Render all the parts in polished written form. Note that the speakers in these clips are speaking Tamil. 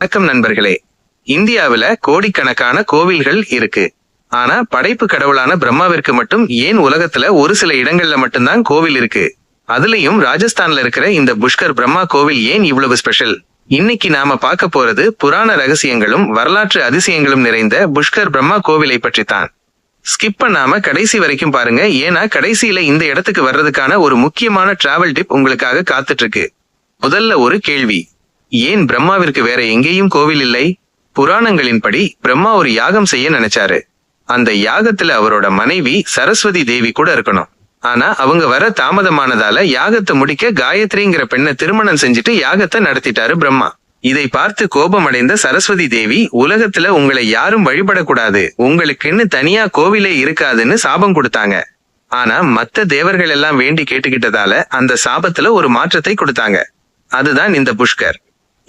வணக்கம் நண்பர்களே. இந்தியாவில கோடிக்கணக்கான கோவில்கள் இருக்கு. ஆனா படைப்பு கடவுளான பிரம்மாவிற்கு மட்டும் ஏன் உலகத்துல ஒரு சில இடங்கள்ல மட்டும்தான் கோவில் இருக்கு? அதுலயும் ராஜஸ்தான்ல இருக்கிற இந்த புஷ்கர் பிரம்மா கோவில் ஏன் இவ்வளவு ஸ்பெஷல்? இன்னைக்கு நாம பார்க்க போறது புராண ரகசியங்களும் வரலாற்று அதிசயங்களும் நிறைந்த புஷ்கர் பிரம்மா கோவிலை பற்றித்தான். ஸ்கிப் பண்ணாம கடைசி வரைக்கும் பாருங்க, ஏன்னா கடைசியில இந்த இடத்துக்கு வர்றதுக்கான ஒரு முக்கியமான டிராவல் டிப் உங்களுக்காக காத்துட்டு இருக்கு. முதல்ல ஒரு கேள்வி, ஏன் பிரம்மாவிற்கு வேற எங்கேயும் கோவில் இல்லை? புராணங்களின்படி பிரம்மா ஒரு யாகம் செய்ய நினைச்சாரு. அந்த யாகத்துல அவரோட மனைவி சரஸ்வதி தேவி கூட இருக்கணும். ஆனா அவங்க வர தாமதமானதால யாகத்தை முடிக்க காயத்ரிங்கிற பெண்ணை திருமணம் செஞ்சுட்டு யாகத்தை நடத்திட்டாரு பிரம்மா. இதை பார்த்து கோபமடைந்த சரஸ்வதி தேவி, உலகத்துல உங்களை யாரும் வழிபடக்கூடாது, உங்களுக்குன்னு தனியா கோவிலே இருக்காதுன்னு சாபம் கொடுத்தாங்க. ஆனா மத்த தேவர்கள் எல்லாம் வேண்டி கேட்டுக்கிட்டதால அந்த சாபத்துல ஒரு மாற்றத்தை கொடுத்தாங்க. அதுதான் இந்த புஷ்கர்.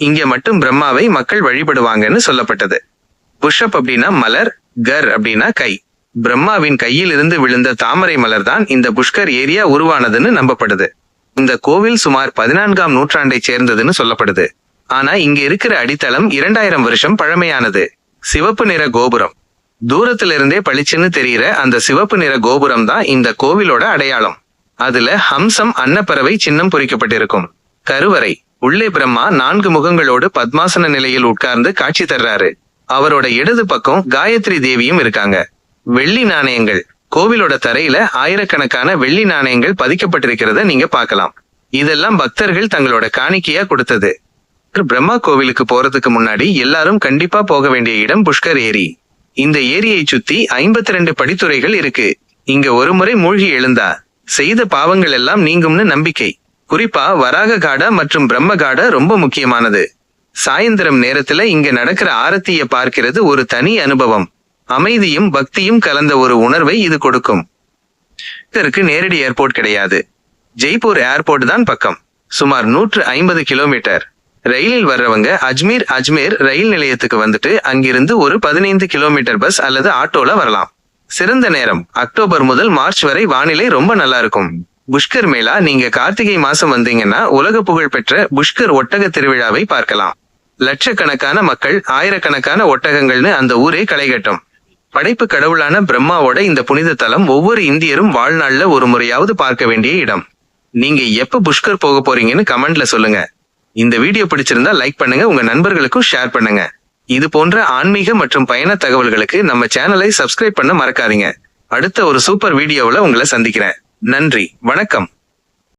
இங்க மட்டும் பிரம்மாவை மக்கள் வழிபடுவாங்கன்னு சொல்லப்பட்டது. புஷ்அப் அப்படின்னா மலர், கர் அப்படின்னா கை. பிரம்மாவின் கையில் இருந்து விழுந்த தாமரை மலர் தான் இந்த புஷ்கர் ஏரியா உருவானதுன்னு நம்பப்படுது. இந்த கோவில் சுமார் 14ஆம் நூற்றாண்டை சேர்ந்ததுன்னு சொல்லப்படுது. ஆனா இங்க இருக்கிற அடித்தளம் 2000 வருஷம் பழமையானது. சிவப்பு நிற கோபுரம், தூரத்துல இருந்தே பளிச்சுன்னு தெரிகிற அந்த சிவப்பு நிற கோபுரம் தான் இந்த கோவிலோட அடையாளம். அதுல ஹம்சம் அன்னப்பறவை சின்னம் பொறிக்கப்பட்டிருக்கும். கருவறை, உள்ளே பிரம்மா 4 முகங்களோடு பத்மாசன நிலையில் உட்கார்ந்து காட்சி தர்றாரு. அவரோட இடது பக்கம் காயத்ரி தேவியும் இருக்காங்க. வெள்ளி நாணயங்கள், கோவிலோட தரையில ஆயிரக்கணக்கான வெள்ளி நாணயங்கள் பதிக்கப்பட்டிருக்கிறத நீங்க பார்க்கலாம். இதெல்லாம் பக்தர்கள் தங்களோட காணிக்கையா கொடுத்தது. பிரம்மா கோவிலுக்கு போறதுக்கு முன்னாடி எல்லாரும் கண்டிப்பா போக வேண்டிய இடம் புஷ்கர் ஏரி. இந்த ஏரியை சுத்தி 52 படித்துறைகள் இருக்கு. இங்க ஒரு முறை மூழ்கி எழுந்தா செய்த பாவங்கள் எல்லாம் நீங்கும்னு நம்பிக்கை. குறிப்பா வராக காடா மற்றும் பிரம்ம காடா ரொம்ப முக்கியமானது. சாயந்தரம் நேரத்துல இங்க நடக்கிற ஆரத்திய பார்க்கிறது ஒரு தனி அனுபவம். அமைதியும் பக்தியும் கலந்த ஒரு உணர்வை இது கொடுக்கும். இதற்கு நேரடி ஏர்போர்ட் கிடையாது. ஜெய்ப்பூர் ஏர்போர்ட் தான் பக்கம். சுமார் 150 கிலோமீட்டர். ரயிலில் வர்றவங்க அஜ்மீர் ரயில் நிலையத்துக்கு வந்துட்டு அங்கிருந்து ஒரு 15 கிலோமீட்டர் பஸ் அல்லது ஆட்டோல வரலாம். சிறந்த நேரம் அக்டோபர் முதல் மார்ச் வரை. வானிலை ரொம்ப நல்லா இருக்கும். புஷ்கர் மேளா, நீங்க கார்த்திகை மாசம் வந்தீங்கன்னா உலக புகழ் பெற்ற புஷ்கர் ஒட்டக திருவிழாவை பார்க்கலாம். லட்சக்கணக்கான மக்கள், ஆயிரக்கணக்கான ஒட்டகங்கள்னு அந்த ஊரே களைகட்டும். படைப்பு கடவுளான பிரம்மாவோட இந்த புனித தலம் ஒவ்வொரு இந்தியரும் வாழ்நாள்ல ஒரு முறையாவது பார்க்க வேண்டிய இடம். நீங்க எப்ப புஷ்கர் போக போறீங்கன்னு கமெண்ட்ல சொல்லுங்க. இந்த வீடியோ பிடிச்சிருந்தா லைக் பண்ணுங்க, உங்க நண்பர்களுக்கும் ஷேர் பண்ணுங்க. இது போன்ற ஆன்மீக மற்றும் பயண தகவல்களுக்கு நம்ம சேனலை சப்ஸ்கிரைப் பண்ண மறக்காதீங்க. அடுத்த ஒரு சூப்பர் வீடியோவுல உங்களை சந்திக்கிறேன். நன்றி, வணக்கம்.